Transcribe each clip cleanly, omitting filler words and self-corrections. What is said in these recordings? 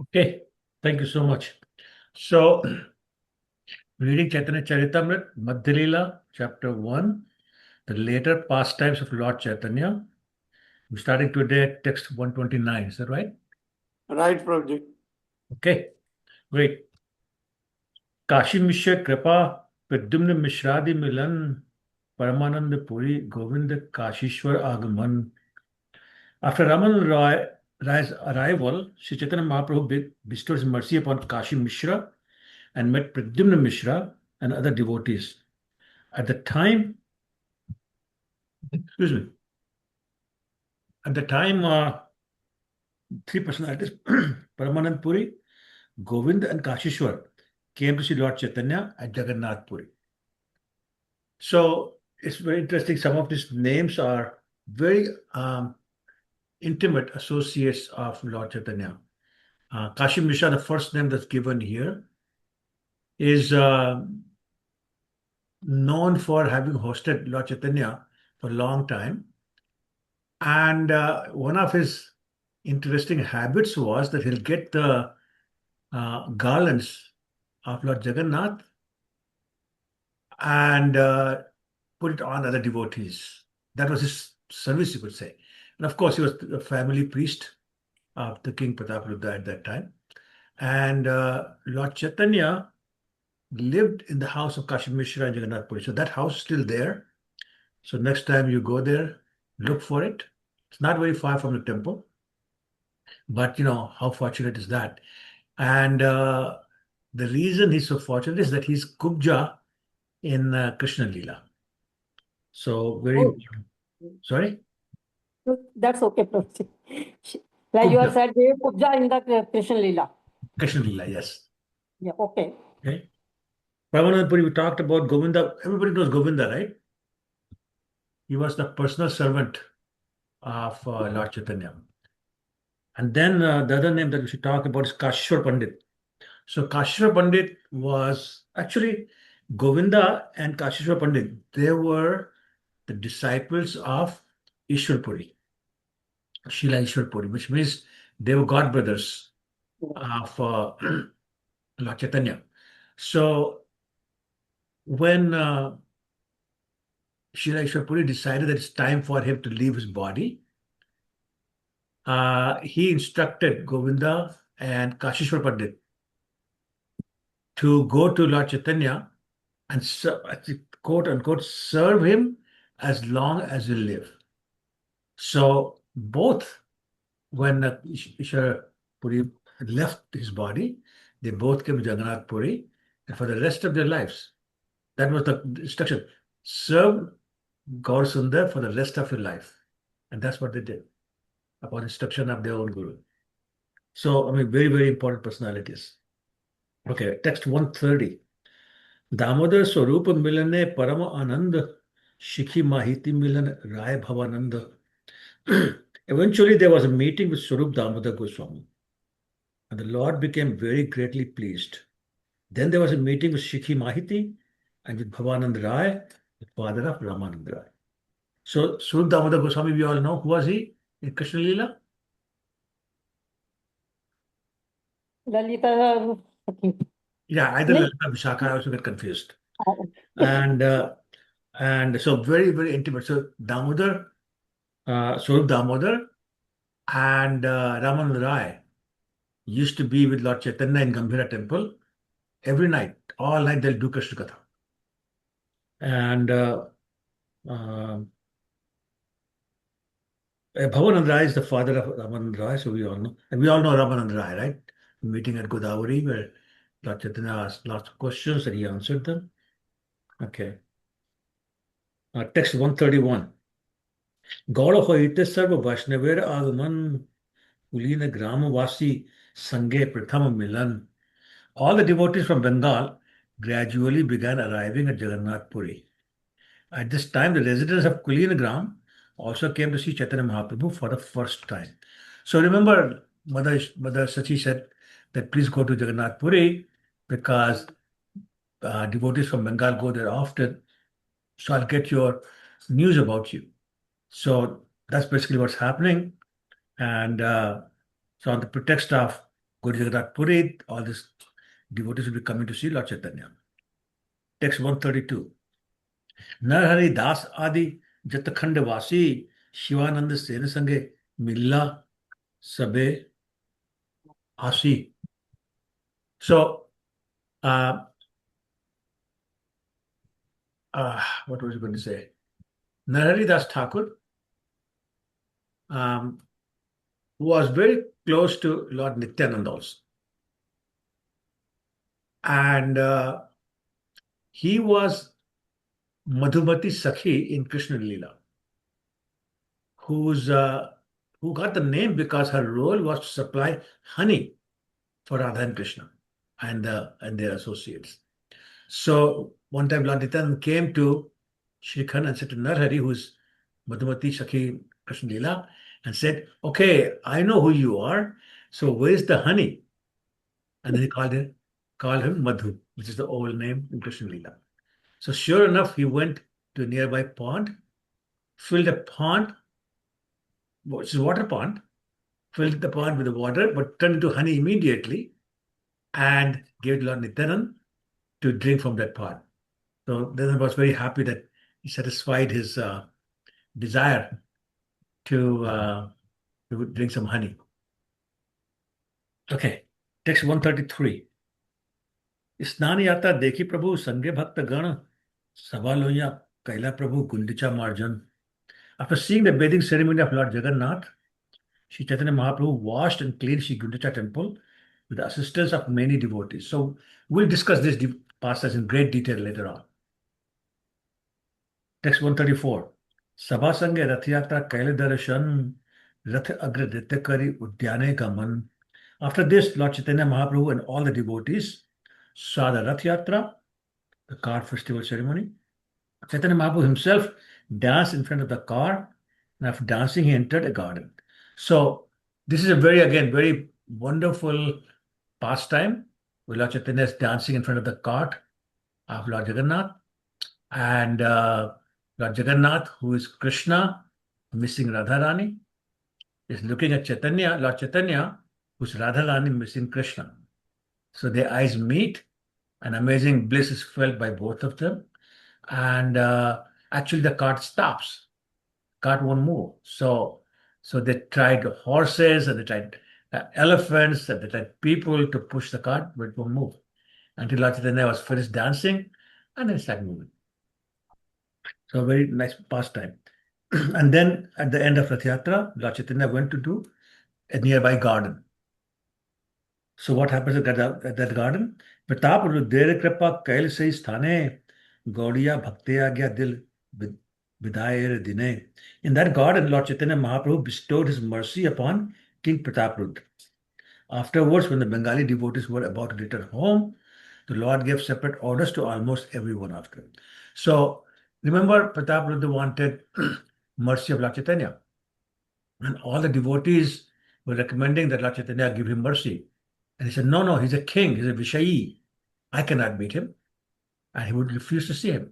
Okay, thank you so much. So, reading Chaitanya Charitamrita, Madhya Lila, chapter 1, the later pastimes of Lord Chaitanya. We're starting today at text 129, is that right? Right, Prabhuji. Okay, great. Kashi मिश्र कृपा प्रद्युम्न मिश्रादि मिलन परमानंद पुरी गोविंद काशीश्वर आगमन. After Rai's arrival, Sri Chaitanya Mahaprabhu bestowed his mercy upon Kashi Mishra and met Pradyumna Mishra and other devotees. At the time, excuse me, at the time, three personalities, Paramanand Puri, Govind, and Kashishwar, came to see Lord Chaitanya at Jagannath Puri. So it's very interesting. Some of these names are very intimate associates of Lord Chaitanya. Kashi Mishra, the first name that's given here, is known for having hosted Lord Chaitanya for a long time. And one of his interesting habits was that he'll get the garlands of Lord Jagannath and put it on other devotees. That was his service, you could say. And of course, he was the family priest of the King Prataparudra at that time. And Lord Chaitanya lived in the house of Kashi Mishra and Jagannath Puri. So that house is still there. So next time you go there, look for it. It's not very far from the temple. But you know, how fortunate is that? And the reason he's so fortunate is that he's Kubja in Krishna Lila. So very Oh, important. Sorry? that's okay, Prabhuji. Like you have Kubja. said, they Kubja in the Krishna Lila. Krishna Lila, yes. Yeah, okay. Okay. Ramanand Puri, we talked about Govinda. Everybody knows Govinda, right? He was the personal servant of Lord Chaitanya. And then the other name that we should talk about is Kashishwar Pandit. So Kashishwar Pandit was actually Govinda and Kashishwar Pandit. They were the disciples of Ishwar Puri, Shila Ishwar Puri, which means they were god brothers of Lord Chaitanya. So when Shila Ishwar Puri decided that it's time for him to leave his body, he instructed Govinda and Kashishwar Pandit to go to Lord Chaitanya and quote unquote serve him as long as he live. So both, when Ishwar Puri left his body, they both came to Jagannath Puri, and for the rest of their lives, that was the instruction: serve Gaur Sundar for the rest of your life, and that's what they did upon instruction of their own guru. So, I mean, very, very important personalities. Okay, text 130. Damodar स्वरूप मिलने परम आनंद शिखी माहिती मिलन राय Bhavanand. Eventually, there was a meeting with Swarup Damodar Goswami, and the Lord became very greatly pleased. Then there was a meeting with Shikhi Mahiti and with Bhavanand Rai, the father of Ramanand Rai. So, Swarup Damodar Goswami, we all know, who was he in Krishna Lila? Lalita. Yeah, either No? Lalita or Vishaka, I also get confused. Oh, And so very, very intimate. So Damodar, Swarup Damodar and Ramanand Rai used to be with Lord Chaitanya in Gambhira temple every night. All night they'll do Krishna Katha. And uh, Bhavanand Rai is the father of Ramanand Rai, so we all know. And we all know Ramanand Rai, right? Meeting at Godavari where Lord Chaitanya asked lots of questions and he answered them. Okay. Text 131. Gaur होते सर्व वैष्णवेर आगमन कुलीन ग्रामवासी संगे प्रथम मिलन. All the devotees from Bengal gradually began arriving at Jagannath Puri. At this time, the residents of Kulinagram also came to see Chaitanya Mahaprabhu for the first time. So remember, Mother Sachi said that please go to Jagannath Puri because devotees from Bengal go there often. So I'll get your news about you. So that's basically what's happening. And so on the pretext of go to Jagannath Puri, all these devotees will be coming to see Lord Chaitanya. Text 132. Narhari Das Adi Jatakhandavasi Shivananda Sena Sange Milla Sabe Asi. So, uh, what was I going to say? Narhari Das Thakur um, was very close to Lord Nityananda also. And he was Madhumati Sakhi in Krishna Lila, who's who got the name because her role was to supply honey for Radha and Krishna and their associates. So one time Lord Nityananda came to Shrikhand and said to Narhari, who's Madhumati Sakhi Krishna Lila, and said, "Okay, I know who you are. So where's the honey?" And then he called him Madhu, which is the old name in Krishna Lila. So sure enough, he went to a nearby pond, filled a pond, which is a water pond, filled the pond with the water, but turned into honey immediately and gave it to Lord Nityanand to drink from that pond. So Nityanand was very happy that he satisfied his desire to drink some honey. Okay, text 133. स्नान यात्रा देखी प्रभु संगे भक्त गण सभा लोहिया कैला प्रभु गुंडिचा मार्जन. After seeing the bathing ceremony of Lord Jagannath, Sri Chaitanya Mahaprabhu washed and cleaned Sri Gundicha temple with the assistance of many devotees. So we'll discuss this passage in great detail later on. Text 134. Sabha Sange Rath Yatra Kaila Darshan Rath Agra Nrityakari Udyane Gaman. After this, Lord Chaitanya Mahaprabhu and all the devotees saw the Rath Yatra, the cart festival ceremony. Chaitanya Mahaprabhu himself danced in front of the car, and after dancing, he entered a garden. So this is a very wonderful pastime where Lord Chaitanya is dancing in front of the cart of Lord Jagannath. And Lord Jagannath, who is Krishna, missing Radharani, is looking at Chaitanya, Lord Chaitanya, who's Radharani, missing Krishna. So their eyes meet, and amazing bliss is felt by both of them. And actually the cart stops. Cart won't move. So they tried horses and they tried elephants and they tried people to push the cart, but it won't move. Until Lord Chaitanya was finished dancing and then it started moving. So very nice pastime. And then at the end of Rath Yatra, Lord Chaitanya went to do a nearby garden. So what happens at that garden? Pratap Rudera Kripa Kail Se Sthane Gaudiya Bhaktya Dil Vidayere Dine. In that garden, Lord Chaitanya Mahaprabhu bestowed his mercy upon King Prataprudra. Afterwards, when the Bengali devotees were about to return home, the Lord gave separate orders to almost everyone after. So remember, Prataprudra wanted mercy of Lord Chaitanya. And all the devotees were recommending that Lord Chaitanya give him mercy. And he said, no, he's a king, he's a Vishayi. I cannot meet him. And he would refuse to see him.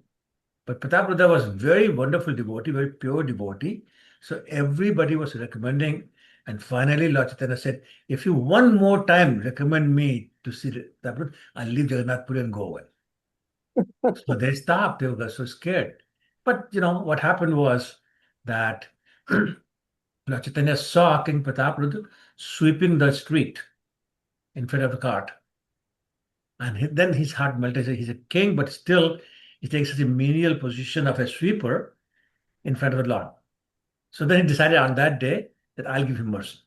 But Prataprudra was a very wonderful devotee, very pure devotee. So everybody was recommending. And finally, Lord Chaitanya said, if you one more time recommend me to see Prataprudra, I'll leave Jagannath Puri and go away. So they stopped. They were so scared. But, what happened was that Lord Chaitanya saw King Prataprudra sweeping the street in front of the cart. And then his heart melted. He's a king, but still he takes such a menial position of a sweeper in front of the Lord. So then he decided on that day that I'll give him mercy.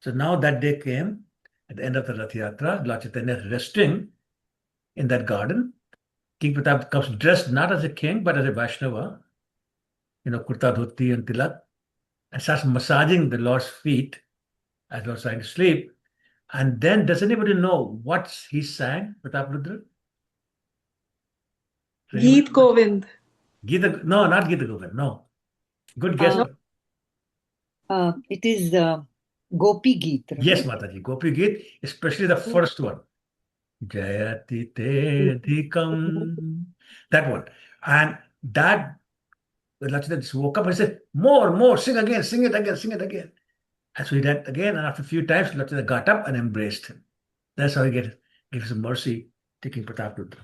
So now that day came, at the end of the Rath Yatra, Lord Chaitanya is resting in that garden. King Pratap comes dressed not as a king, but as a Vaishnava, kurta dhoti and tilak, and starts massaging the Lord's feet as Lord's trying to sleep. And then, does anybody know what he sang, Prataprudra? Geet Govind. No, not Geeta Govind, no. Good guess. It is Gopi Geet, right? Yes, Mataji, Gopi Geet, especially the first one. Jayati te dhikam. That one. And that, Lachita just woke up and said, more, sing again, sing it again. And so he did again, and after a few times, Lachita got up and embraced him. That's how he gives mercy, taking Pratapruta.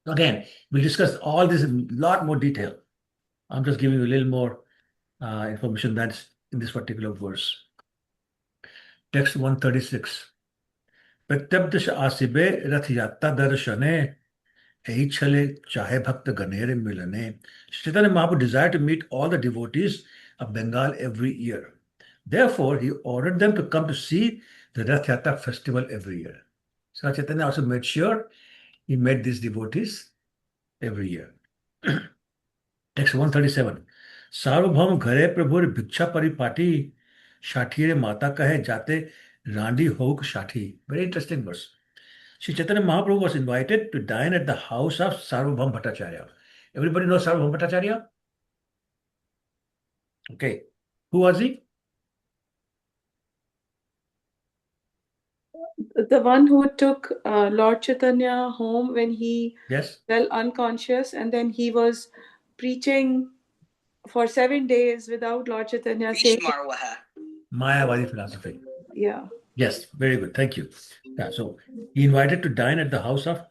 Again, we'll discuss all this in a lot more detail. I'm just giving you a little more information that's in this particular verse. Text 136. प्रत्यब्दश आसिबे रथ यात्रा दर्शने यही छले चाहे भक्त गनेर मिलने. Chaitanya Mahaprabhu desired to meet all the devotees of Bengal every year. Therefore, he ordered them to come to see the Rath Yatra festival every year. So Chaitanya also made sure he met these devotees every year. Text 137. सार्वभौम घरे प्रभुर भिक्षा परिपाटी षाठिये माता कहे जाते रांडी होक Shathi. Very interesting verse. Sri Chaitanya Mahaprabhu was invited to dine at the house of Sarvabhaum Bhattacharya. Everybody knows Sarvabhaum Bhattacharya? Okay. Who was he? The one who took Lord Chaitanya home when he Yes. fell unconscious, and then he was preaching for 7 days without Lord Chaitanya saying. Mayavadi philosophy. Yeah. Yes, very good. Thank you. Yeah, so he invited to dine at the house of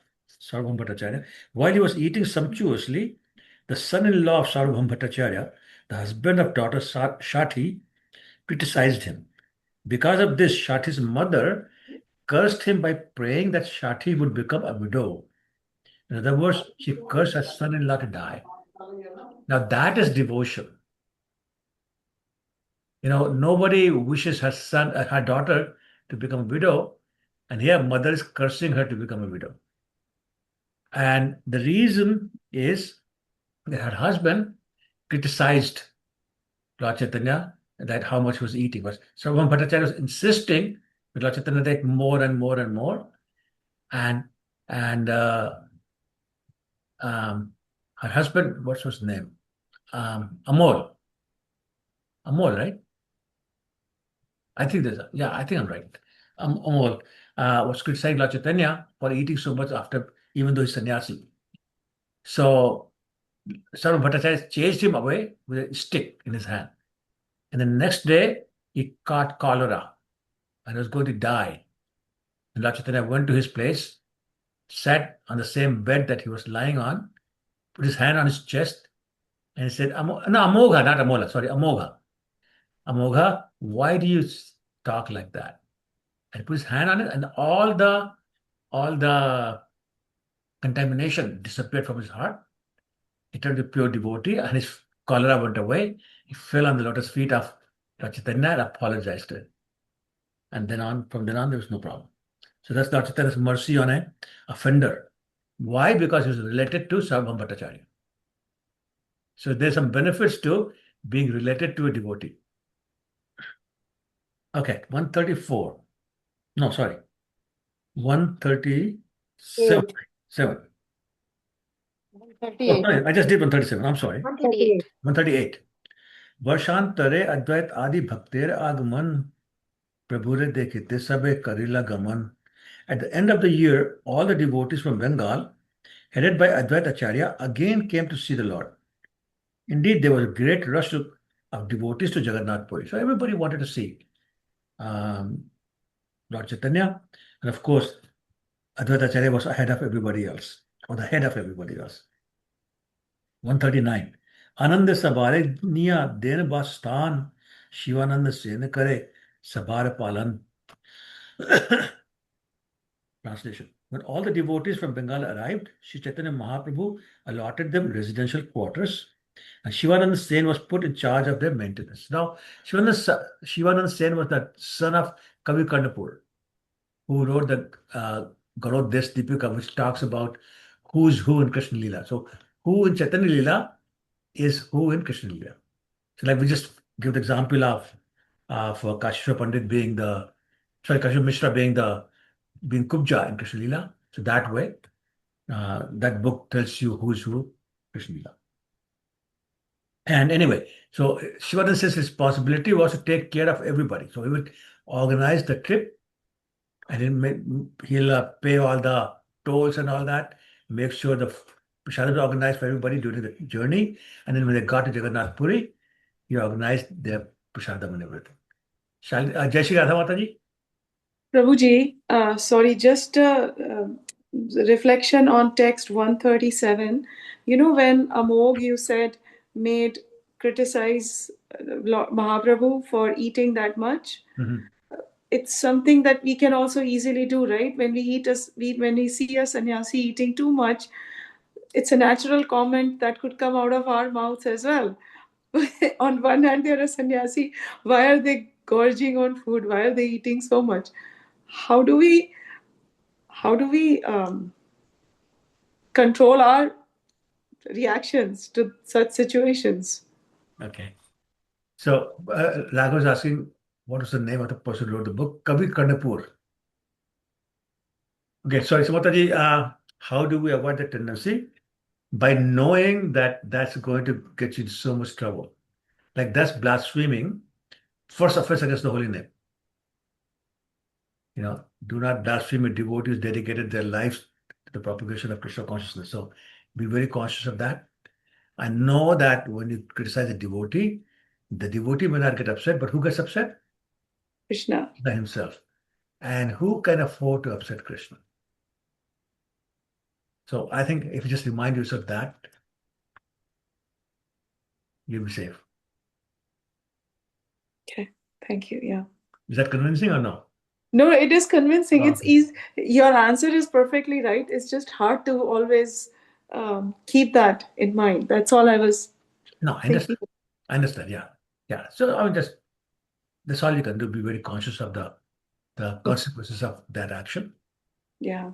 Sarvabhaum Bhattacharya. While he was eating sumptuously, the son-in-law of Sarvabhaum Bhattacharya, the husband of daughter Shati, criticized him. Because of this, Shati's mother cursed him by praying that Shati would become a widow. In other words, she cursed her son-in-law to die. Now that is devotion. You know, nobody wishes her daughter to become a widow, and here mother is cursing her to become a widow. And the reason is that her husband criticized Lord Chaitanya that how much he was eating. But Sarvabhaum Bhattacharya was insisting that Lord Chaitanya take more and more and more. And her husband, what's his name? Amol. Amol, right? I think I'm right. Amol was criticizing Lord Chaitanya for eating so much after, even though he's sannyasi. So Sarvabhaum Bhattacharya chased him away with a stick in his hand. And the next day, he caught cholera and was going to die. And Lord Chaitanya went to his place, sat on the same bed that he was lying on, put his hand on his chest, and he said, Amogha, not Amola, sorry, Amogha. Amogha, why do you talk like that? And he put his hand on it, and all the contamination disappeared from his heart. He turned to pure devotee, and his cholera went away. He fell on the lotus feet of Lord Chaitanya and apologized to him. And from then on, there was no problem. So that's Lord Chaitanya's mercy on an offender. Why? Because he was related to Sarvabhaum Bhattacharya. So there's some benefits to being related to a devotee. Okay, 134. No, sorry. 137. 138. Sorry, I just did 137. I'm sorry. 138. 138. Varshantare Advait Adi Bhakter Agman Prabhure Dekhite Sabe Karila Gaman. At the end of the year, all the devotees from Bengal, headed by Advait Acharya, again came to see the Lord. Indeed, there was a great rush of devotees to Jagannath Puri. So everybody wanted to see Lord Chaitanya. And of course, Advait Acharya was ahead of everybody else, or the head of everybody else. 139. Anand Sabare Niya Den Bastan Shivananda Sen Kare Sabar Palan. Translation. When all the devotees from Bengal arrived, Sri Chaitanya Mahaprabhu allotted them residential quarters, and Shivananda Sen was put in charge of their maintenance. Now, Shivananda Sen was the son of Kavi Karnapur, who wrote the Garod Desh Deepika, which talks about who's who in Krishna Lila. So, who in Chaitanya Lila is who in Krishna Lila. So, like we just give the example of Kashishwar Pandit Kashishwar Mishra being Kubja in Krishna Lila. So that way, that book tells you who's who Krishna Lila. And anyway, so Shivananda Sen's responsibility was to take care of everybody. So he would organize the trip, and he'll pay all the tolls and all that, make sure the prasad is organized for everybody during the journey. And then when they got to Jagannath Puri, he organized their prasadam and everything. Jai Shri Radha Mata ji. Prabhuji, sorry, just reflection on text 137. You know, when Amog, you said, made criticize Mahaprabhu for eating that much, Mhm. it's something that we can also easily do, right? When when we see a sannyasi eating too much, it's a natural comment that could come out of our mouths as well. On one hand, they're a sannyasi. Why are they gorging on food? Why are they eating so much? How do we control our reactions to such situations? Okay. So Raghav is asking, what was the name of the person who wrote the book? Kavi Karnapur. Okay, sorry, Samataji, how do we avoid that tendency? By knowing that that's going to get you in so much trouble. Like that's blaspheming. First offense against the holy name. Do not blaspheme a devotee who's dedicated their lives to the propagation of Krishna consciousness. So be very conscious of that. I know that when you criticize a devotee, the devotee may not get upset, but who gets upset? Krishna. Krishna himself. And who can afford to upset Krishna? So I think if you just remind yourself that, you'll be safe. Okay, thank you. Yeah. Is that convincing or no? No, it is convincing. It's Okay. easy. Your answer is perfectly right. It's just hard to always keep that in mind. That's all I was No, I thinking. understand. I understand. Yeah. Yeah. So I mean, that's all you can do. Be very conscious of the consequences of that action. Yeah.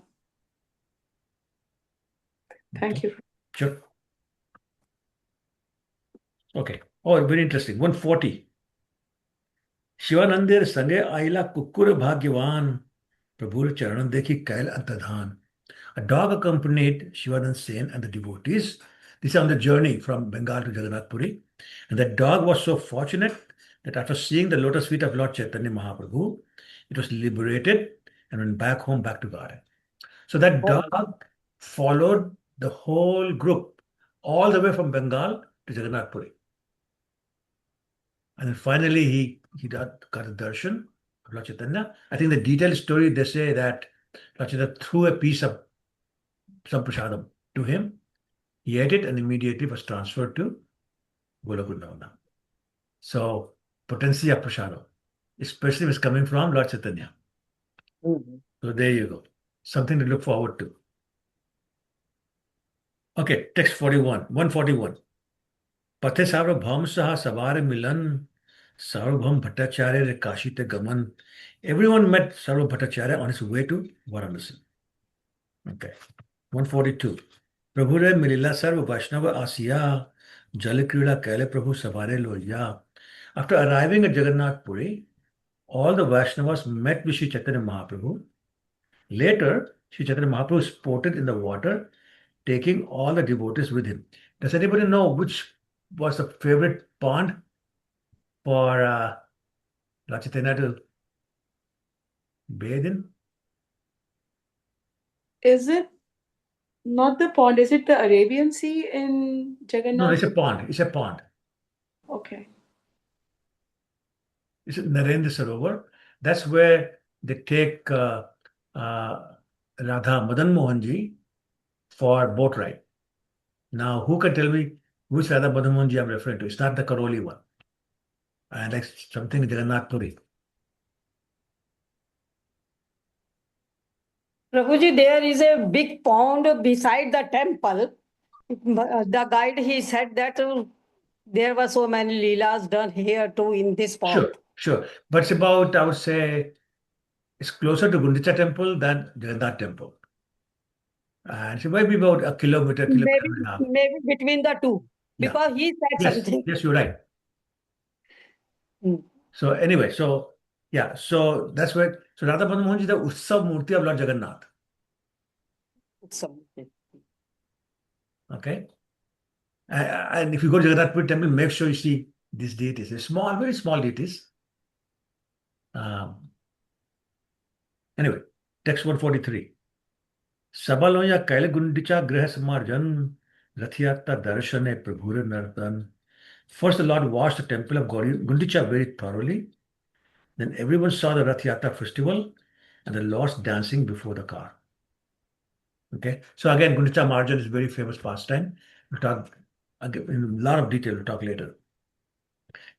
Okay. Thank you. Sure. Okay. Oh, very interesting. 140. शिवानंदेर संगे आइला कुक्कुर भाग्यवान प्रभुर चरण देखी कैल अंतधान. A dog accompanied Shivanand Sen and the devotees. This is on the journey from Bengal to Jagannath Puri. And that dog was so fortunate that after seeing the lotus feet of Lord Chaitanya Mahaprabhu, it was liberated and went back home, back to garden. So that Oh, dog followed the whole group all the way from Bengal to Jagannath Puri. And then finally got a darshan of Lord Chaitanya. I think the detailed story, they say that Lord Chaitanya threw a piece of some prasadam to him. He ate it and immediately was transferred to Golokundavana. So, potency of prasadam, especially if it's coming from Lord Chaitanya. mhm. So, there you go. Something to look forward to. Okay, text 41, 141. Pathe Sarvabhaum Saha Savare Milan, Sarvabhaum Bhattacharya re Kashite Gaman. Everyone met Sarvabhaum Bhattacharya on his way to Varanasi. Okay. 142. प्रभु रे मिलिला सर्व वैष्णव आसिया जल क्रीड़ा कैले प्रभु सवारे Lohia. After arriving at Jagannath Puri, all the Vaishnavas met with Sri Chaitanya Mahaprabhu. Later, Sri Chaitanya Mahaprabhu sported in the water, taking all the devotees with him. Does anybody know which was the favorite pond for Lord Chaitanya to bathe in? Is it not the pond? Is it the Arabian Sea in No, Jagannath? it's a pond. It's a pond. Okay. It's Narendra Sarovar. That's where they take uh, Radha Madan Mohanji for boat ride. Now, who can tell me which Radha Madan Mohanji I'm referring to? It's not the Karoli one. And like something in Jagannath Puri. Prabhuji, there is a big pond beside the temple. The guide, he said that there were so many leelas done here too in this pond. Sure, sure. But it's about, I would say, it's closer to Gundicha temple than Jagannath temple. And it's maybe about a kilometer Maybe, and a half. maybe between the two, Yeah. because he said Yes, something. yes, you're right. Mm. So anyway, yeah, so that's where, so Radha Madan Mohanji is the Utsav Murti of Lord Jagannath. So, Okay. And if you go to Jagannath Puri temple, make sure you see these deities. They're small, very small deities. Anyway, text 143. Sabalo ya kaile gundicha grah samarjan rathyatta darshane prabhure nartan. First, the Lord washed the temple of Gundicha very thoroughly. Then everyone saw the Rath Yatra festival. and the Lord's dancing before the car. Okay, so again, Gundicha Marjan is very famous pastime. We'll talk again in a lot of detail. We'll talk later.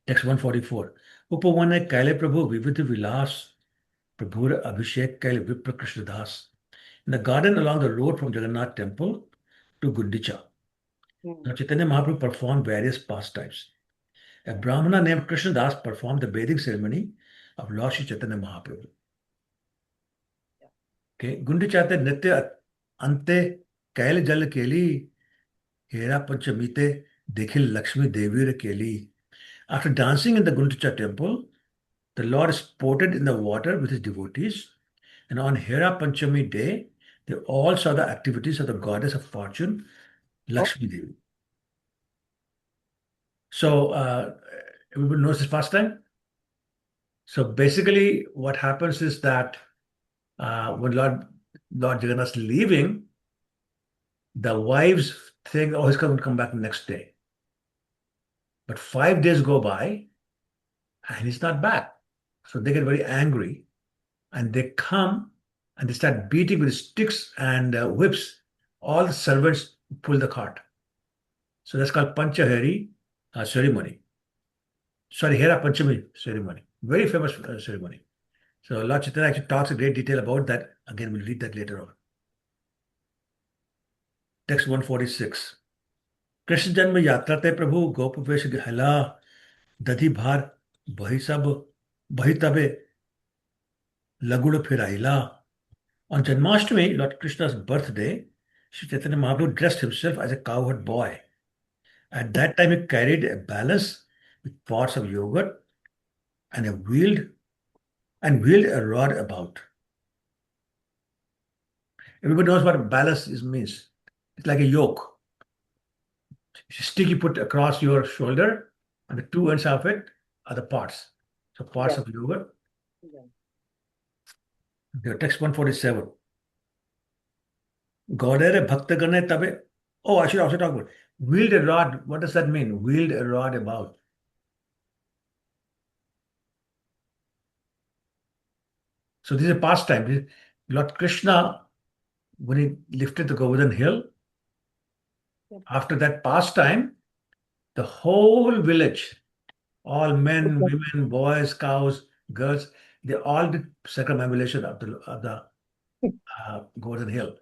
Text 144. Upavane Kaile Prabhu Vividh Vilas Prabhur Abhishek Kaile Vipra Krishna Das. In the garden along the road from Jagannath temple to Gundicha, Lord Chaitanya Mahaprabhu performed various pastimes. A Brahmana named Krishna Das performed the bathing ceremony of Lord Shri Chaitanya Mahaprabhu. Okay, Gundichate Nitya Ante Kail Jal Keli Hera Panchamite Dekhil Lakshmi Devi Keli. After dancing in the Gundicha temple, the Lord sported in the water with his devotees, and on Hera Panchami day, they all saw the activities of the goddess of fortune, Lakshmi Devi. So, everybody knows this pastime? So, basically, what happens is that when Lord Jagannath is leaving, the wives think, oh, he's going to come back next day. But 5 days go by and he's not back. So they get very angry and they come and they start beating with sticks and whips all the servants who pull the cart. So that's called Panchahari ceremony. Sorry, Hera Panchami ceremony. Very famous ceremony. So Lord Chaitanya actually talks in great detail about that. Again, we'll read that later on. Text 146. Krishna जन्म यात्रा ते प्रभु गोपवेश गहला दधि भार बही तबे लगुड़ फिराइला. On Janmashtami, Lord Krishna's birthday, Sri Chaitanya Mahaprabhu dressed himself as a cowherd boy. At that time, he carried a balance with pots of yogurt and wheeled a rod about. Everybody knows what a balance means. It's like a yoke. Stick you put across your shoulder, and the two ends of it are the parts. So parts of yogurt. The text 147. Gaudere Bhaktagane Tabe. Oh, I should also talk about wield a rod. What does that mean? Wield a rod about. So this is a pastime. Lord Krishna, when he lifted the Govardhan hill, after that pastime, the whole village, all men, women, boys, cows, girls, they all did circumambulation of the Govardhan hill.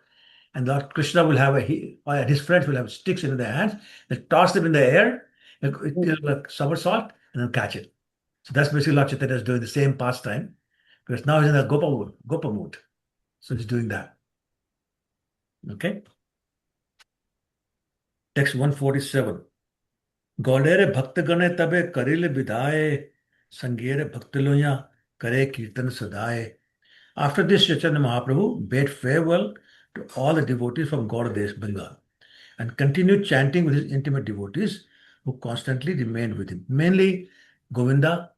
And Lord Krishna will have and his friends will have sticks in their hands. They toss them in the air, it will somersault, and then catch it. So that's basically Lord Chaitanya is doing the same pastime, because now he's in a Gopa mood. So he's doing that. Okay. Text 147. Gaudere Bhaktagane Tabe Karile Vidaye Sangere Bhaktaloya Kare Kirtan Sadaye. After this, Chaitanya Mahaprabhu bade farewell to all the devotees from Gaudadesh, Bengal, and continued chanting with his intimate devotees who constantly remained with him. Mainly Govinda,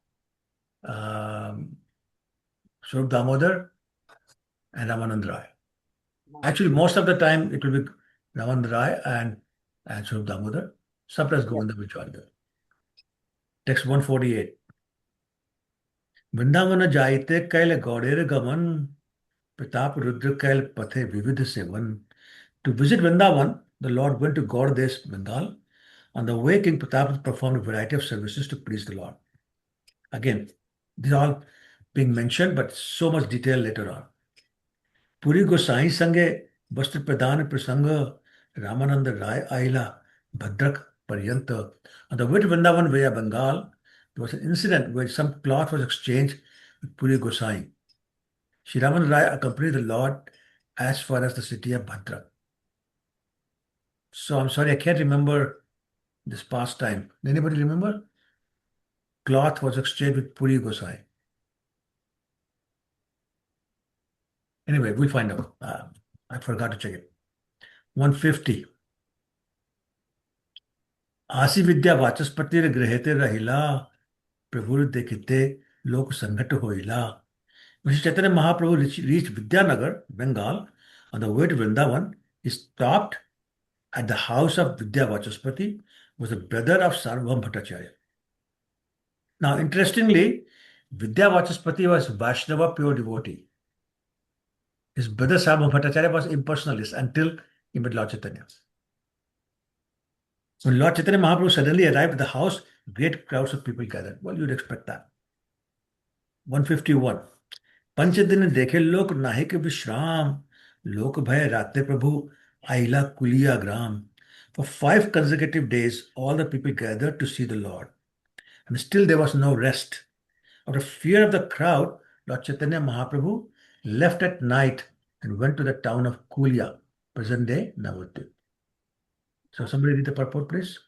Swarup Damodar, and Ramanand Rai. Actually, most of the time it will be Ramanand Rai and Swarup Damodar. Sometimes Govinda will join them. Text 148. Vrindavana jaite kaile gaudere gaman Pratap Rudra kail pathe vividh sevan. To visit Vrindavan, the Lord went to Gaudadesh, Bengal. On the way, King Pratap performed a variety of services to please the Lord. Again, these are all being mentioned, but so much detail later on. Puri Gosai Sange Vastra Pradhan Prasanga Ramananda Rai Aila Bhadrak Paryanta. On the way to Vrindavan via Bengal, there was an incident where some cloth was exchanged with Puri Gosai. Shri Ramananda Rai accompanied the Lord as far as the city of Bhadrak. So I'm sorry, I can't remember this past time. Anybody remember? Cloth was exchanged with Puri Gosai. Anyway, we'll find out. I forgot to check it. 150. Asi Vidya Vachaspati Grihete Rahila Prabhu Dekite Lok Sangat Hoila. When Chaitanya Mahaprabhu reached Vidyanagar, Bengal, on the way to Vrindavan, he stopped at the house of Vidya Vachaspati, who was the brother of Sarvabhauma Bhattacharya. Now, interestingly, Vidya Vachaspati was Vaishnava pure devotee. His brother Sarma Bhattacharya was impersonalist until he met Lord Chaitanya. When Lord Chaitanya Mahaprabhu suddenly arrived at the house, great crowds of people gathered. Well, you'd expect that. 151. पंचदिन देखे लोक नाहिक विश्राम लोक भय राते प्रभु आइला कुलिया gram. For 5 consecutive days, all the people gathered to see the Lord. And still there was no rest. Out of fear of the crowd, Lord Chaitanya Mahaprabhu left at night and went to the town of Kulia, present day Navadvip. So somebody read the purport, please.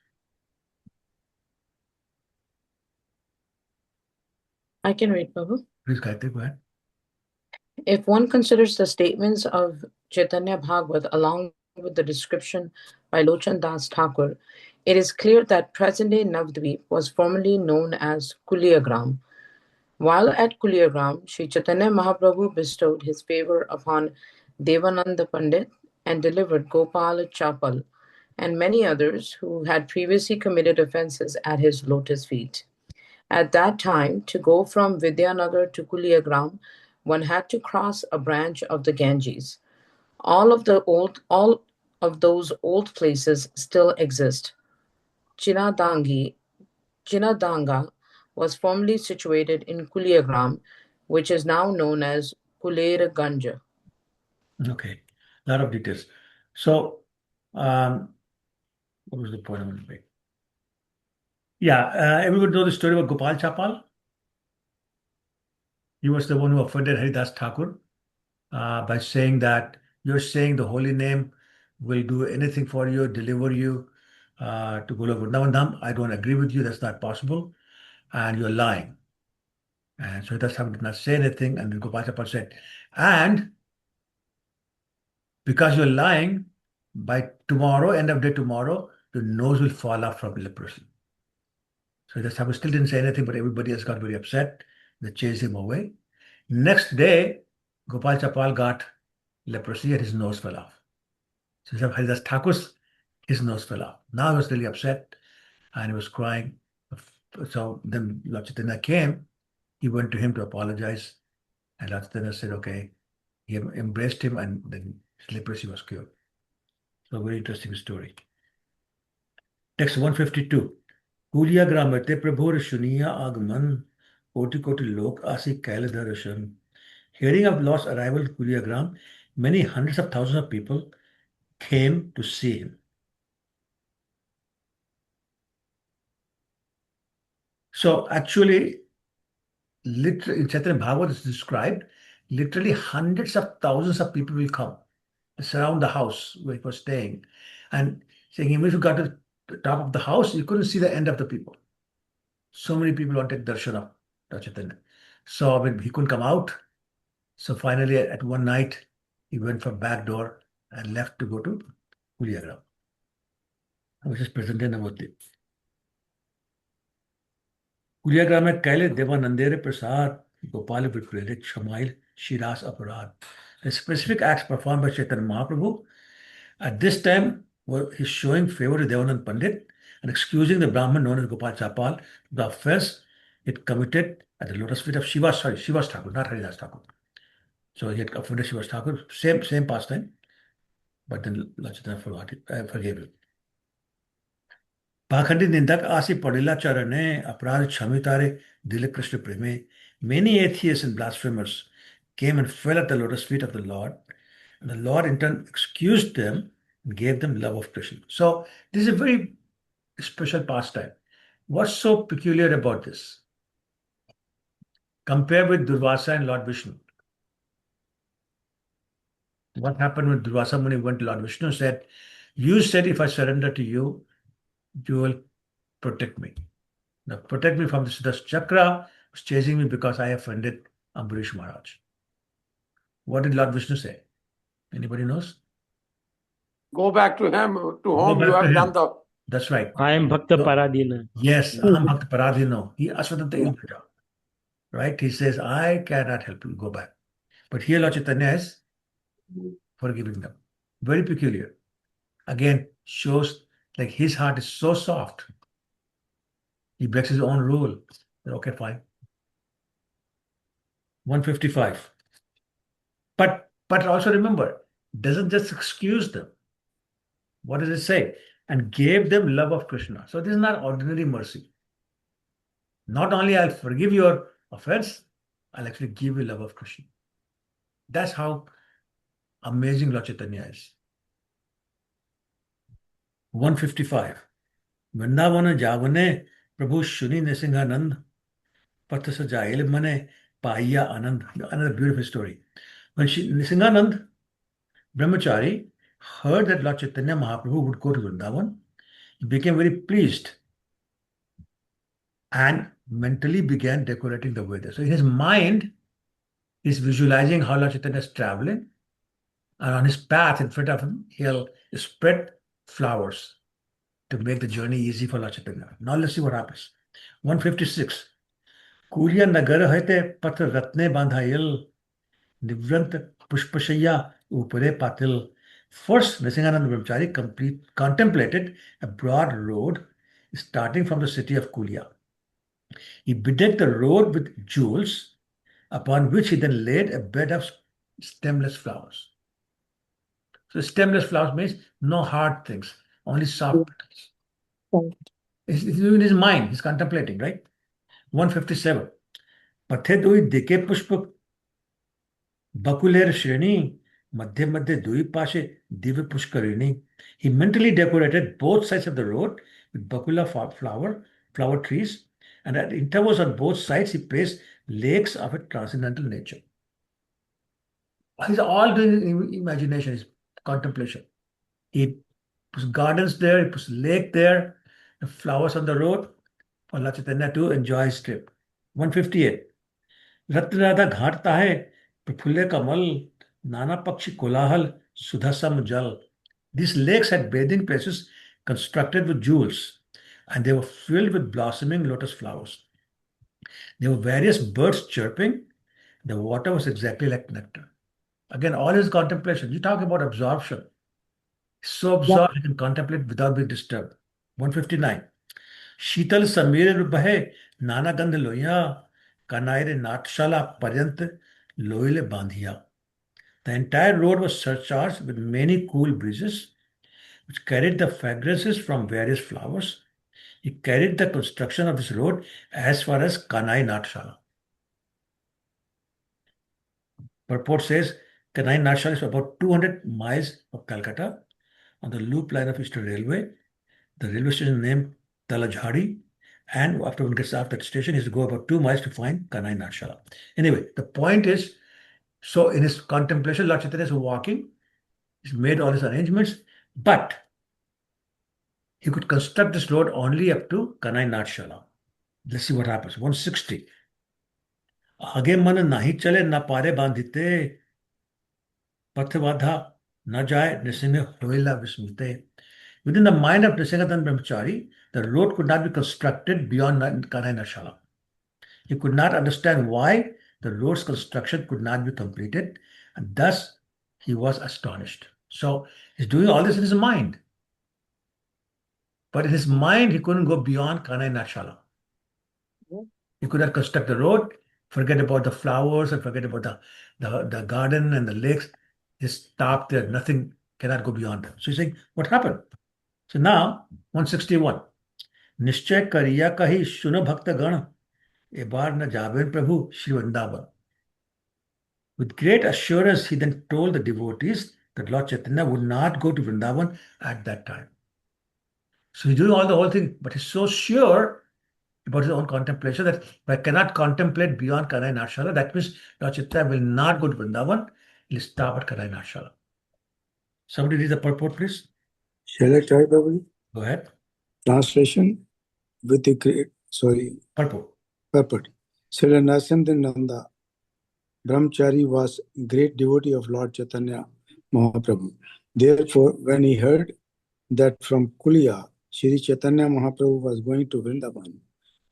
I can read, Prabhu. Please, Gayatri, go ahead. If one considers the statements of Chaitanya Bhagavat along with the description by Lochan Das Thakur, it is clear that present-day Navadvip was formerly known as Kuliagram. While at Kuliagram, Sri Chaitanya Mahaprabhu bestowed his favor upon Devananda Pandit and delivered Gopal Chapal and many others who had previously committed offenses at his lotus feet. At that time, to go from Vidyanagar to Kuliagram, one had to cross a branch of the Ganges. All of those old places still exist. Chinadanga was formerly situated in Kuliagram, which is now known as Kulerganja. Okay, a lot of details. So, what was the point I want to make? Yeah, everybody know the story about Gopal Chapal? He was the one who offended Haridas Thakur by saying that you're saying the holy name will do anything for you, deliver you to Golok Vrindavan. I don't agree with you. That's not possible. And you're lying. And so Haridas Thakur did not say anything. And then Gopal Chapal said, and because you're lying, by tomorrow, end of day tomorrow, your nose will fall off from leprosy. So Haridas Thakur still didn't say anything, but everybody else got very upset. They chased him away. Next day, Gopal Chapal got leprosy and his nose fell off. So Haridas Thakur's, his nose fell off. Now he was really upset and he was crying. So then Lord Chaitanya came. He went to him to apologize. And Lord Chaitanya said, okay. He embraced him and then his leprosy was cured. So very interesting story. Text 152. Kuliya gramate prabhur shuniya agman koti koti lok asi kaila darshan. Hearing of Lord's arrival at Kuliagram, many hundreds of thousands of people came to see him. So actually, literally, in Chaitanya Bhagavat is described, literally hundreds of thousands of people will come, surround the house where he was staying. And saying, even if you got to the top of the house, you couldn't see the end of the people. So many people wanted darshan of Lord Chaitanya. So when he couldn't come out, so finally at one night, he went from back door and left to go to Kuliagram, which is present in Navadvip. Kuliagram में कैले देवानंदेरे प्रसाद Gopal Viprerit Shamail Shiras Aparad. The specific acts performed by Chaitanya Mahaprabhu at this time he's showing favor to Devanand Pandit and excusing the Brahman known as Gopal Chapal the offense it committed at the lotus feet of Shiva's Thakur, not Haridas Thakur. So he had offended Shiva's Thakur, same pastime, but then Lord Chaitanya forgave him. Pakhandi Nindak Asi Padila Charane Aparad Chamitare Dile Krishna Preme. Many atheists and blasphemers came and fell at the lotus feet of the Lord, and the Lord in turn excused them and gave them love of Krishna. So this is a very special pastime. What's so peculiar about this? Compare with Durvasa and Lord Vishnu. What happened when Durvasa Muni went to Lord Vishnu and said, you said if I surrender to you, you will protect me. Now protect me from the Sudarshan Chakra, was chasing me because I offended Ambarish Maharaj. What did Lord Vishnu say? Anybody knows? Go back to him, to whom you have done the... That's right. I am Bhakta Paradina. Yes, Aham Bhakta Paradino. He Asvatanta Ilbhaja. Right? He says, I cannot help you, go back. But here Lord Chaitanya is forgiving them. Very peculiar. Again, shows like his heart is so soft. He breaks his own rule. Okay, fine. 155. But But also remember, doesn't just excuse them. What does it say? And gave them love of Krishna. So this is not ordinary mercy. Not only I'll forgive your offense, I'll actually give you love of Krishna. That's how amazing Lord Chaitanya is. 155. Vrindavan javane Prabhu Shuni Nrsimhanand Path Sajail Mane Paiya Anand. Another beautiful story. When Nrsimhanand Brahmachari heard that Lord Chaitanya Mahaprabhu would go to Vrindavan, he became very pleased and mentally began decorating the way there. So in his mind, he's visualizing how Lord Chaitanya is traveling, and on his path in front of him, he'll spread flowers to make the journey easy for Lord Chaitanya. Now let's see what happens. 156. Kuliya nagar haite path ratne bandhail nivrant pushpashaya upare patil. First, Nrsimhanand Brahmachari contemplated a broad road starting from the city of Kulia. He bedecked the road with jewels, upon which he then laid a bed of stemless flowers. So stemless flowers means no hard things, only soft petals. Right. It's in his mind, he's contemplating, right? 157. Pathe doi dike pushpa bakuler shreni madhya madhya dui pashe divya pushkarini. He mentally decorated both sides of the road with bakula flower trees, and at intervals on both sides he placed lakes of a transcendental nature. He's all doing in imagination, his contemplation. He puts gardens there, he puts lake there, the flowers on the road for Lord Chaitanya to enjoy his trip. 158. Ratnada घाट ताहे प्रफुल्ले कमल Nana Pakshi Kolahal Sudhasam Jal. These lakes had bathing places constructed with jewels, and they were filled with blossoming lotus flowers. There were various birds chirping. The water was exactly like nectar. Again, all his contemplation. You talk about absorption. So absorbed he can contemplate without being disturbed. 159. Sheetal Samir Bahe Nana Gandh Loya Kanaire Natshala Paryant Loile Bandhiya. The entire road was surcharged with many cool breezes, which carried the fragrances from various flowers. He carried the construction of this road as far as Kanai Natshala. Purport says Kanai Natshala is about 200 miles of Calcutta on the loop line of Eastern Railway. The railway station is named Talajhari, and after one gets off that station, he has to go about 2 miles to find Kanai Natshala. Anyway, the point is, so in his contemplation, Lord Chaitanya is walking. He's made all his arrangements, but he could construct this road only up to Kanai Natshala. Let's see what happens. 160. आगे मन नहीं चले न पारे बांधिते पथवाधा न जाए नृसिंह होइला विस्मिते. Within the mind of Nrsimhanand Brahmachari, the road could not be constructed beyond Kanai Natshala. He could not understand why the road's construction could not be completed, and thus he was astonished. So he's doing all this in his mind. But in his mind, he couldn't go beyond Kanai Natshala. He could not construct the road, forget about the flowers and forget about the garden and the lakes. Just stop there. Nothing cannot go beyond them. So he's saying, what happened? So now, 161. Nishchay kariya kahi shuna bhakta gana. Ebar na jaben Prabhu Shri Vrindavan. With great assurance, he then told the devotees that Lord Chaitanya would not go to Vrindavan at that time. So he's doing all the whole thing, but he's so sure about his own contemplation that if I cannot contemplate beyond Kanai Natshala, that means Lord Chaitanya will not go to Vrindavan. He'll stop at Kanai Natshala. Somebody read the purport, please. Shall I try, Babaji? Go ahead. Translation with the Purport. purport. Sri Nrsimhanand Brahmachari was great devotee of Lord Chaitanya Mahaprabhu. Therefore, when he heard that from Kulia, Shri Chaitanya Mahaprabhu was going to Vrindavan,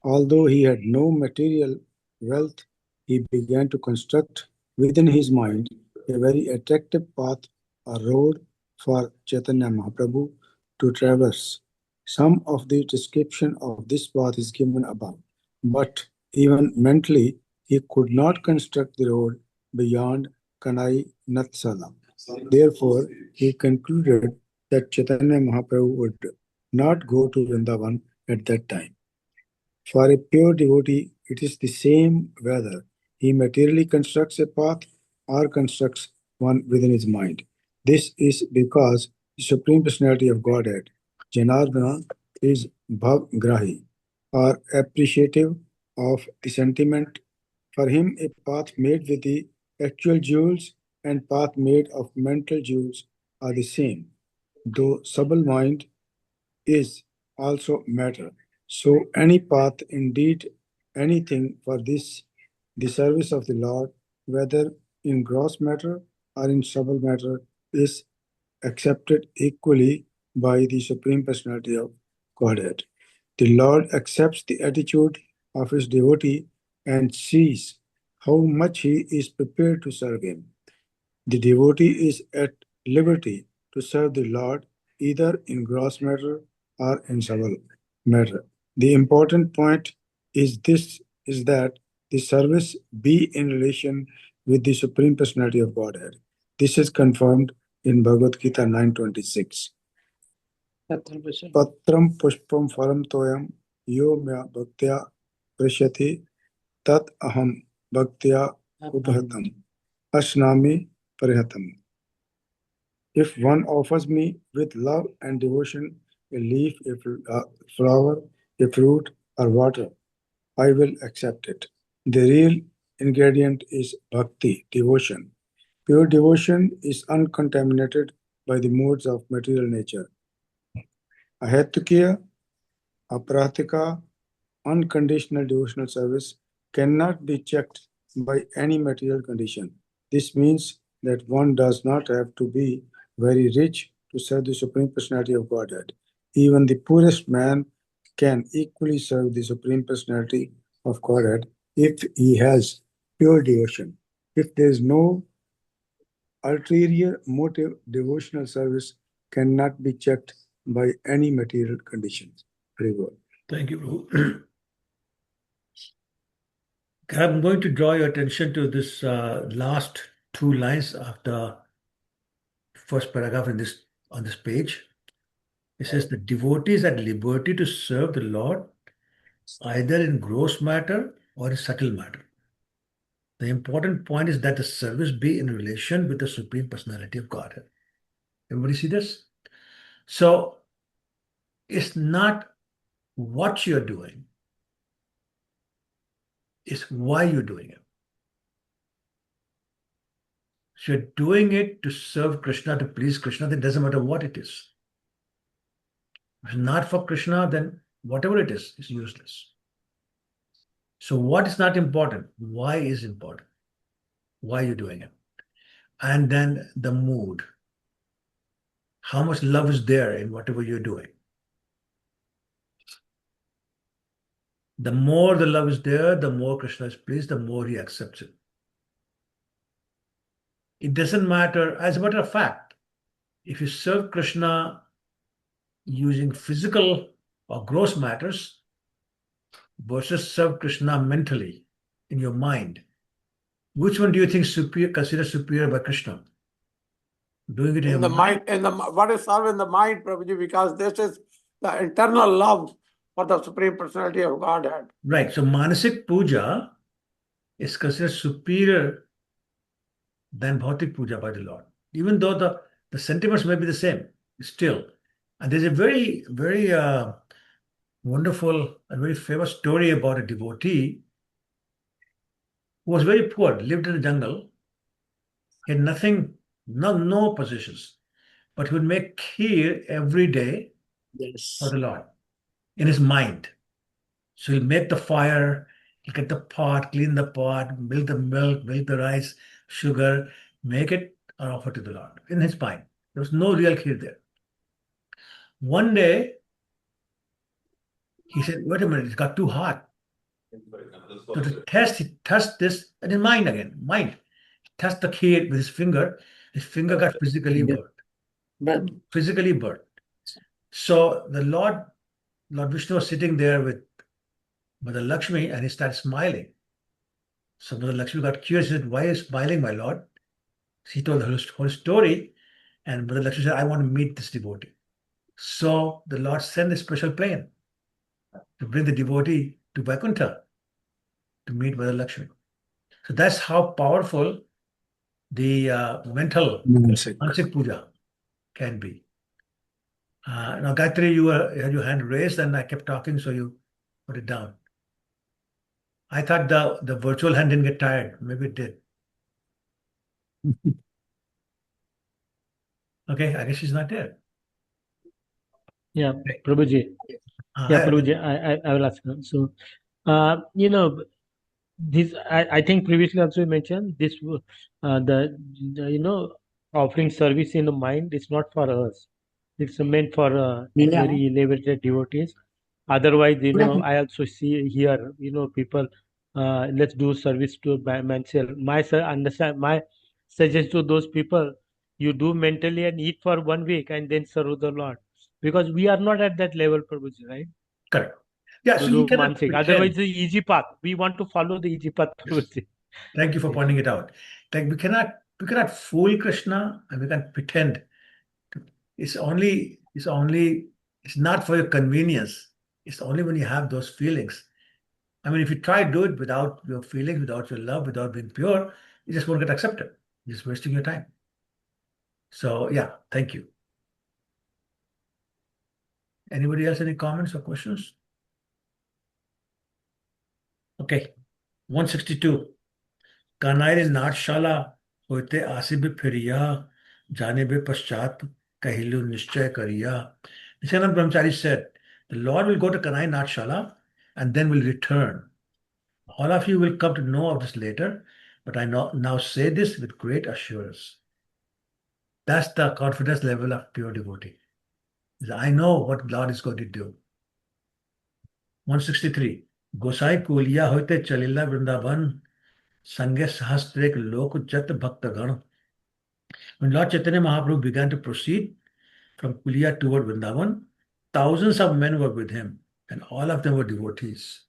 although he had no material wealth, he began to construct within his mind a very attractive path, a road for Chaitanya Mahaprabhu to traverse. Some of the description of this path is given above, but even mentally, he could not construct the road beyond Kanai Natsala. Therefore, he concluded that Chaitanya Mahaprabhu would not go to Vrindavan at that time. For a pure devotee, it is the same whether he materially constructs a path or constructs one within his mind. This is because the Supreme Personality of Godhead, Janardana, is bhavgrahi, or appreciative of the sentiment. For him, a path made with the actual jewels and path made of mental jewels are the same, though subtle mind is also matter. So any path, indeed anything for this, the service of the Lord, whether in gross matter or in subtle matter, is accepted equally by the Supreme Personality of Godhead. The Lord accepts the attitude of his devotee and sees how much he is prepared to serve him. The devotee is at liberty to serve the Lord either in gross matter or in subtle matter. The important point is that the service be in relation with the Supreme Personality of Godhead. This is confirmed in Bhagavad Gita 9.26. Patram pushpam phalam toyam yo mya bhaktya prashyati tat aham bhaktya upahatam asnami parihatam. If one offers me with love and devotion a leaf, a flower, a fruit, or water, I will accept it. The real ingredient is bhakti, devotion. Pure devotion is uncontaminated by the modes of material nature. Ahetukiya, apratika, unconditional devotional service cannot be checked by any material condition. This means that one does not have to be very rich to serve the Supreme Personality of Godhead. Even the poorest man can equally serve the Supreme Personality of Godhead if he has pure devotion. If there is no ulterior motive, devotional service cannot be checked by any material conditions. Very good. Thank you, Prabhu. I'm going to draw your attention to this last two lines of the first paragraph on this page. It says the devotee is at liberty to serve the Lord either in gross matter or in subtle matter. The important point is that the service be in relation with the Supreme Personality of Godhead. Everybody see this? So it's not what you're doing, it's why you're doing it. So you're doing it to serve Krishna, to please Krishna, then it doesn't matter what it is. If it's not for Krishna, then whatever it is useless. So what is not important? Why is important? Why are you doing it? And then the mood. How much love is there in whatever you're doing? The more the love is there, the more Krishna is pleased, the more he accepts it. It doesn't matter, as a matter of fact, if you serve Krishna using physical or gross matters versus serve Krishna mentally in your mind, which one do you think considered superior by Krishna? Doing it in the your mind? what is served in the mind, Prabhuji, because this is the internal love for the Supreme Personality of Godhead. Right. So Manasik Puja is considered superior than Bhautik Puja by the Lord. Even though the sentiments may be the same, still. And there's a very, very wonderful and very famous story about a devotee who was very poor, lived in the jungle, he had nothing, no possessions, but he would make kheer every day for the Lord in his mind. So he'll make the fire, he'll get the pot, clean the pot, milk the milk, milk the rice, sugar, make it and offer to the Lord in his mind. There was no real kheer there. One day, he said, wait a minute, it got too hot. So to test, he touched this and in mind again, mind. He touched the kheer with his finger got physically burnt. Physically burnt. So the Lord Vishnu was sitting there with Mother Lakshmi and he started smiling. So Mother Lakshmi got curious, she said, why are you smiling, my Lord? He told the whole story, and Mother Lakshmi said, I want to meet this devotee. So the Lord sent a special plane to bring the devotee to Vaikuntha to meet Mother Lakshmi. So that's how powerful the mental Manasik. Mansik puja can be. Now, Gayatri, you had your hand raised and I kept talking, so you put it down. I thought the virtual hand didn't get tired. Maybe it did. Okay, I guess she's not there. Yeah, Okay. Prabhuji. Yeah, Prabhuji, I will ask her. So, this I think previously also you mentioned this the offering service in the mind is not for us. It's meant for Yeah. very elevated devotees. Otherwise, I also see here, people, let's do service to myself. My suggestion to those people, you do mentally and eat for 1 week and then serve the Lord. Because we are not at that level, Prabhuji, right? Correct. Yeah, To so you do cannot mansik. pretend. Otherwise, the easy path. We want to follow the easy path, Prabhuji. Thank you for pointing it out. Like we cannot fool Krishna and we can pretend. It's not for your convenience. It's only when you have those feelings. I mean, if you try to do it without your feelings, without your love, without being pure, you just won't get accepted. You're just wasting your time. So yeah, thank you. Anybody else any comments or questions? Okay. 162. Kanai Natshala होते Asib फिरिया जाने बे पश्चात कहिलु निश्चय करिया. Nrsimhanand Brahmachari said, the Lord will go to Kanai Natshala and then will return. All of you will come to know of this later, but I now say this with great assurance. That's the confidence level of pure devotee. I know what Lord is going to do. 163. Gosai Kuliya hote chalila Vrindavan Sange Sahasrek Lok Jat Bhaktagan. When Lord Chaitanya Mahaprabhu began to proceed from Kulia toward Vrindavan, thousands of men were with him, and all of them were devotees.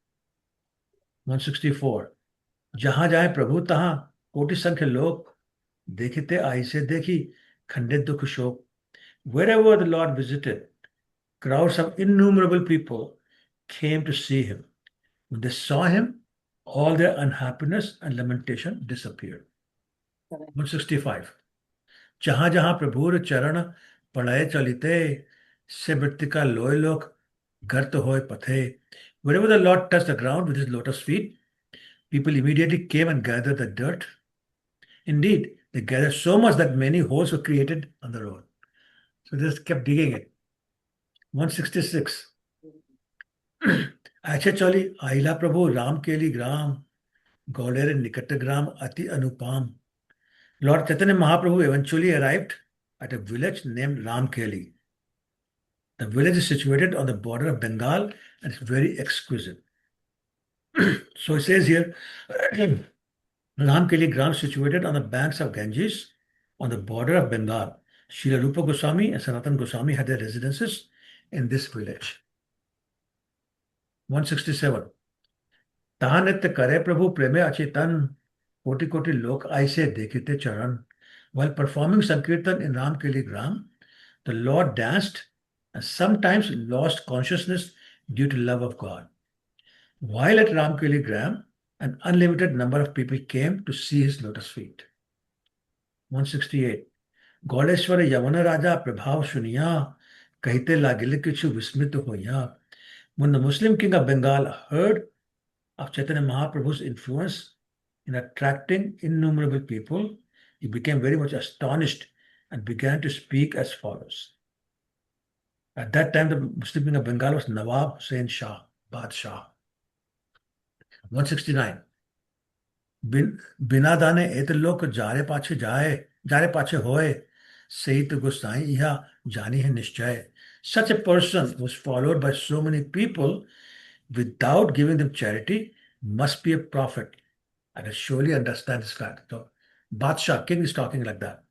164. जहां जाए प्रभु तहां कोटि संख्य लोक देखते आई से देखी खंडित दुख शोक. Wherever the Lord visited, crowds of innumerable people came to see him. When they saw him, all their unhappiness and lamentation disappeared. 165. जहां जहां प्रभुर चरण पड़े चलिते से मृतिका लोय लोक गर्त होय पथे. Wherever the Lord touched the ground with his lotus feet, people immediately came and gathered the dirt. Indeed, they gathered so much that many holes were created on the road. So they just kept digging it. 166. ऐसे चली आइला प्रभु राम केली ग्राम गौड़ेर निकट ग्राम अति अनुपाम. Lord Chaitanya Mahaprabhu eventually arrived at a village named Ramkeli. The village is situated on the border of Bengal and it's very exquisite. So it says here, Ramkeli Gram situated on the banks of Ganges on the border of Bengal. Srila Rupa Goswami and Sanatan Goswami had their residences in this village. 167. ताहा नित्य करे प्रभु प्रेमे अचेतन कोटि कोटि लोक ऐसे देखते चरण. While performing Sankirtan in Ramkeli Gram, the Lord danced and sometimes lost consciousness due to love of God. While at Ramkeli Gram, an unlimited number of people came to see his lotus feet. 168. Gaudeshwar Yavana Raja Prabhav Shuniya Kahite Lagile Kichu Vismit Hoya. When the Muslim king of Bengal heard of Chaitanya Mahaprabhu's influence in attracting innumerable people, he became very much astonished and began to speak as follows. At that time, the Muslim king of Bengal was Nawab Hussain Shah, Badshah. 169. बिना दाने एत लोक जारे पाछे होए सहित गोसाई इहा जानी है निश्चय. Such a person who is followed by so many people without giving them charity must be a prophet. I can surely understand this fact. So, Badshah, king is talking like that.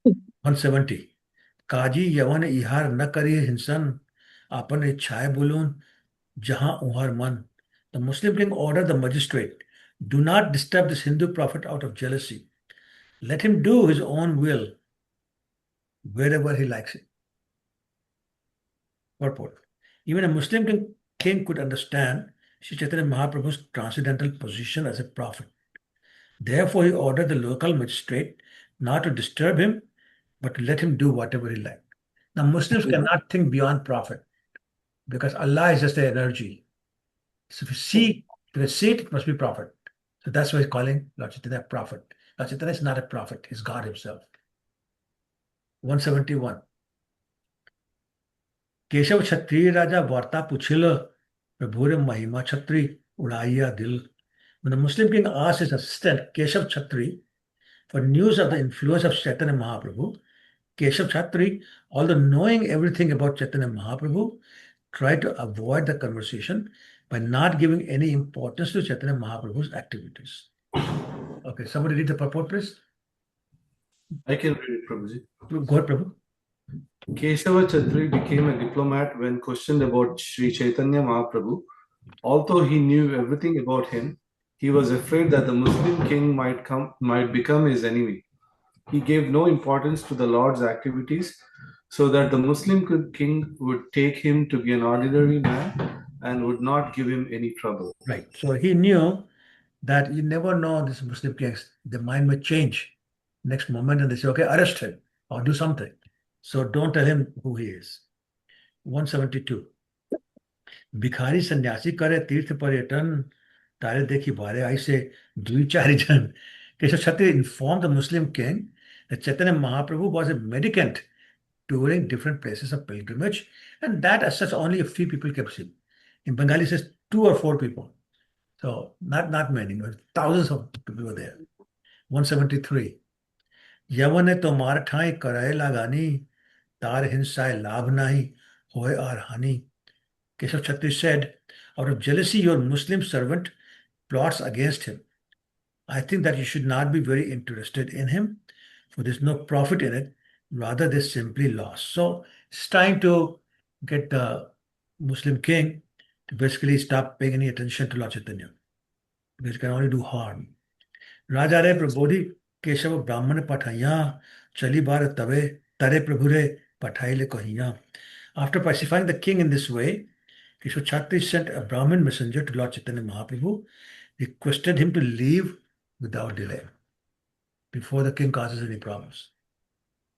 170. काजी यवन इहार न करी हिंसन अपन इच्छाए बोलून जहां उहार मन. The Muslim king ordered the magistrate, do not disturb this Hindu prophet out of jealousy. Let him do his own will wherever he likes it. Purport. Even a Muslim king could understand Sri Chaitanya Mahaprabhu's transcendental position as a prophet. Therefore, he ordered the local magistrate not to disturb him, but to let him do whatever he liked. Now, Muslims cannot think beyond prophet because Allah is just the energy. So if you see it, it must be prophet. So that's why he's calling Lord Chaitanya a prophet. Lord Chaitanya is not a prophet, he's God himself. 171. Keshav क्षत्रिय राजा वार्ता पुछिल प्रभुरे महिमा छत्री उड़ाइया dil. When the Muslim king asked his assistant Keshav Chhatri for news of the influence of Chaitanya Mahaprabhu, Keshav Chhatri, although knowing everything about Chaitanya Mahaprabhu, tried to avoid the conversation by not giving any importance to Chaitanya Mahaprabhu's activities. Okay, somebody read the purport, please. I can read it, Prabhuji. Go ahead, Prabhu. Keshava Chatri became a diplomat when questioned about Sri Chaitanya Mahaprabhu. Although he knew everything about him, he was afraid that the Muslim king might become his enemy. He gave no importance to the Lord's activities, so that the Muslim king would take him to be an ordinary man and would not give him any trouble. Right. So he knew that you never know these Muslim kings, their mind may change next moment and they say, okay, arrest him or do something. So don't tell him who he is. 172. भिखारी सन्यासी करे तीर्थ पर्यटन तारे देखी बारे आई से द्विचारी जन. Keshav Chhatri informed the Muslim king that Chaitanya Mahaprabhu was a mendicant touring different places of pilgrimage, and that as such only a few people kept him. In Bengali, it says 2 or 4 people. So not many, but thousands of people were there. 173. यवने तो मार ठाई कराए लगानी तार हिंसाए लाभ नाही होए are हानि. Keshav Chhatri said, out of jealousy, your Muslim servant plots against him. I think that you should not be very interested in him, for there's no profit in it. Rather, there's simply loss. So it's trying to get the Muslim king to basically stop paying any attention to Lord Chaitanya, because it can only do harm. Raja re prabodhi Keshav Brahmane pathaiya chali bar tave tare prabhure pathaile kahiya. After pacifying the king in this way, Keshav Chhatri sent a Brahmin messenger to Lord Chaitanya Mahaprabhu, requested him to leave without delay before the king causes any problems.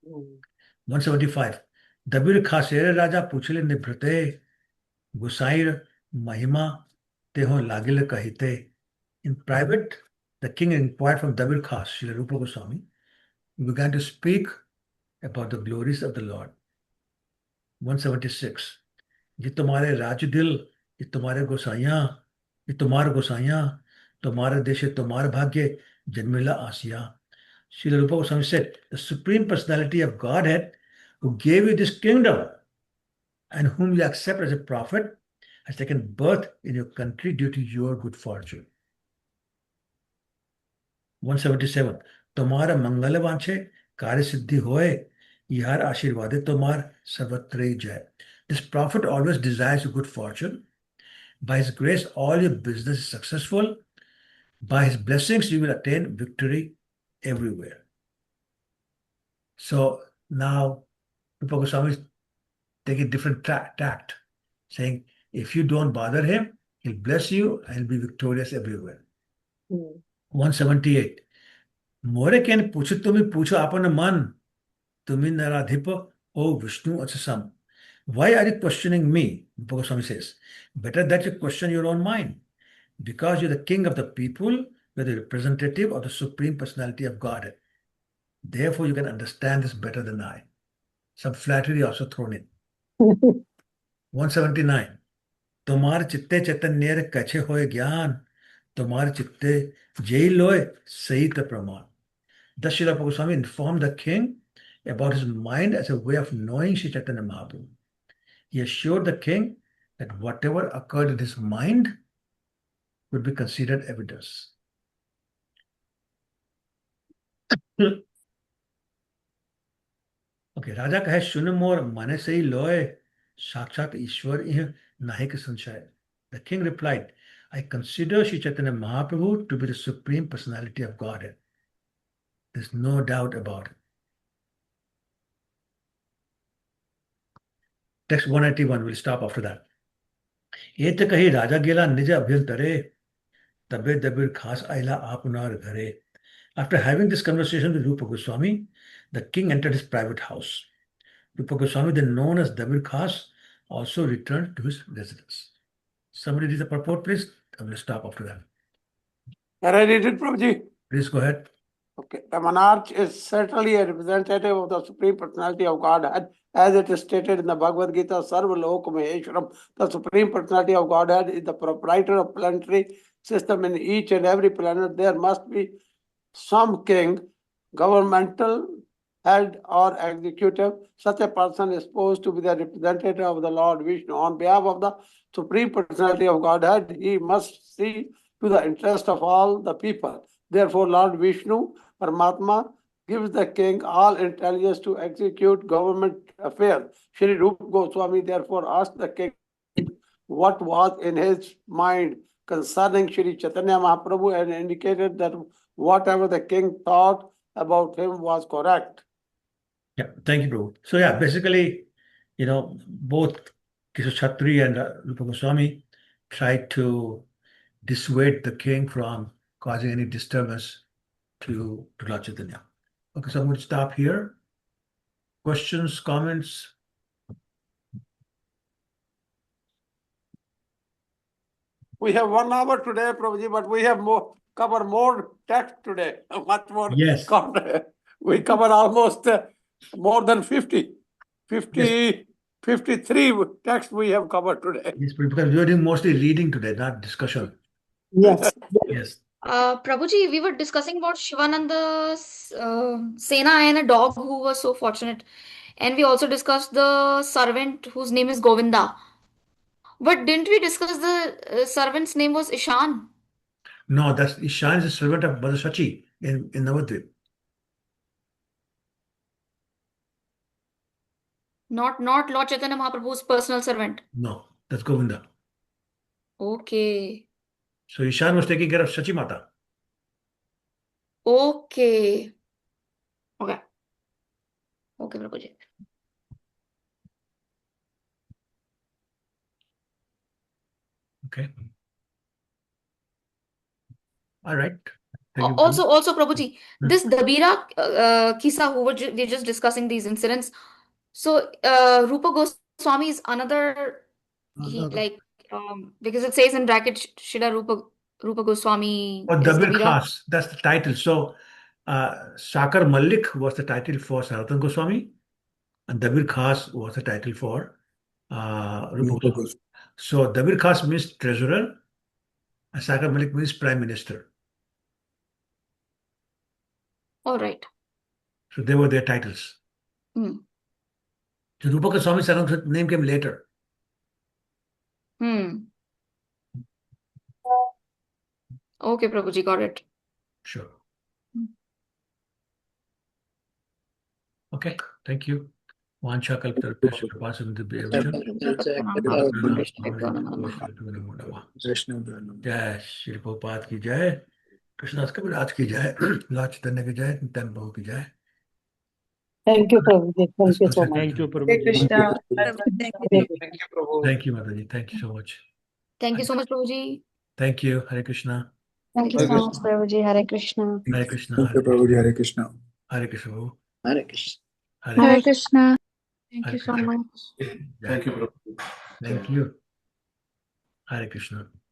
175. Dabir khasere raja puchile nibrate gusair mahima teho lagile kahite. In private, the king inquired from Dabir Khas, Srila Rupa Goswami, who began to speak about the glories of the Lord. 176. ये तुम्हारे राज दिल, ये तुम्हारे गोसाइयाँ, ये तुम्हारे गोसाइयाँ, तुम्हारे देश तुम्हारे भाग्य जन्मिला आसिया. Srila Rupa Goswami said, the Supreme Personality of Godhead who gave you this kingdom and whom you accept as a prophet has taken birth in your country due to your good fortune. 177. तुम्हारा मंगल वांछे कार्य सिद्धि होए यार आशीर्वादे तुम्हार सर्वत्र जय. This prophet always desires good fortune. By his grace, all your business is successful. By his blessings, you will attain victory everywhere. So now, Rupa Goswami is taking different tact, saying, if you don't bother him, he'll bless you and he'll be victorious everywhere. 178. मोरे केन पूछो तुम्हें पूछो अपन मन तुम्हें नराधिप O Vishnu Achasam. Why are you questioning me? Goswami says, better that you question your own mind. Because you're the king of the people, you're the representative of the Supreme Personality of Godhead. Therefore, you can understand this better than I. Some flattery also thrown in. 179. तुम्हारे चित्ते चैतन्य कछे होए ज्ञान तुम्हारे चित्ते जय लोए सहित प्रमाण. Thus Srila Goswami informed the king about his mind as a way of knowing Sri Chaitanya Mahaprabhu. He assured the king that whatever occurred in his mind would be considered evidence. Okay, Raja kahe shun mor mane se hi loe sakshat Ishwar ih nahi ke sanshaya. The king replied, I consider Sri Chaitanya Mahaprabhu to be the Supreme Personality of Godhead. There's no doubt about it. Text 181, we'll stop after that. एक कही राजा गेला निज अभ्यंतरे तबे दबिर खास आइला आपनार घरे. After having this conversation with Rupa Goswami, the king entered his private house. Rupa Goswami, then known as Dabir Khas, also returned to his residence. Somebody read the purport, please. I will stop after that. Can I read it, Prabhuji? Please go ahead. Okay. The monarch is certainly a representative of the Supreme Personality of Godhead, as it is stated in the Bhagavad Gita, Sarva Lok Maheshwaram. The Supreme Personality of Godhead is the proprietor of planetary system. In each and every planet, there must be some king, governmental head or executive. Such a person is supposed to be the representative of the Lord Vishnu. On behalf of the Supreme Personality of Godhead, he must see to the interest of all the people. Therefore, Lord Vishnu, Paramatma, gives the king all intelligence to execute government affairs. Shri Rupa Goswami therefore asked the king what was in his mind concerning Shri Chaitanya Mahaprabhu and indicated that whatever the king thought about him was correct. Yeah, thank you, Prabhu. So yeah, basically, both Kishore Chatri and Rupa Goswami tried to dissuade the king from causing any disturbance to Lord Chaitanya. Okay, so I'm going to stop here. Questions, comments? We have 1 hour today, Prabhuji, but we have cover more text today, much more. Yes. Content. We cover almost more than 50, Yes. 53 texts we have covered today. Yes, because we are doing mostly reading today, not discussion. Yes. Yes. Prabhuji, we were discussing about Shivananda's Sena and a dog who was so fortunate. And we also discussed the servant whose name is Govinda. But didn't we discuss the servant's name was Ishan? No, that's Ishan is a servant of Mother Shachi in Navadvip. Not Lord Chaitanya Mahaprabhu's personal servant. No, that's Govinda. Okay. So Ishan was taking care of Shachi Mata. Okay. Okay. Okay, Prabhuji. Okay. All right. Thank you. Also, Prabhuji, this Dabira Kisa, who we're just discussing these incidents. So, Rupa Goswami is another, because it says in bracket, Shila Rupa Goswami Or is Dabir Dabira. Khas, that's the title. So, Sakar Malik was the title for Sanatana Goswami, and Dabir Khas was the title for Rupa Goswami. So, Dabir Khas means treasurer, and Sakar Malik means prime minister. All right. So, they were their titles. Hmm. So, Rupa Goswami's name came later. Okay, Prabhuji, got it. Sure. Okay, thank you. Vancha kalptarupesha Jai Shri Prabhupada ki jai. Krishna's Kaviraj ki jai. Lord Chaitanya ki jai. Nitan Prabhu ki jai. Thank you, Prabhuji. Thank you so much. Thank you, Hare Prabhuji. Krishna. Thank you, Mataji. Thank you so much. Thank you so much, Prabhuji. Thank you. Hare Krishna. Thank you so much, Prabhuji. Hare Krishna. Hare Krishna. Thank you, Prabhuji. Hare Krishna. Hare Krishna. Prabhu. Hare Krishna. Hare Krishna. Thank Hare you so Krishna. much. Jai. Thank you, Prabhuji. Thank you. Hare Krishna.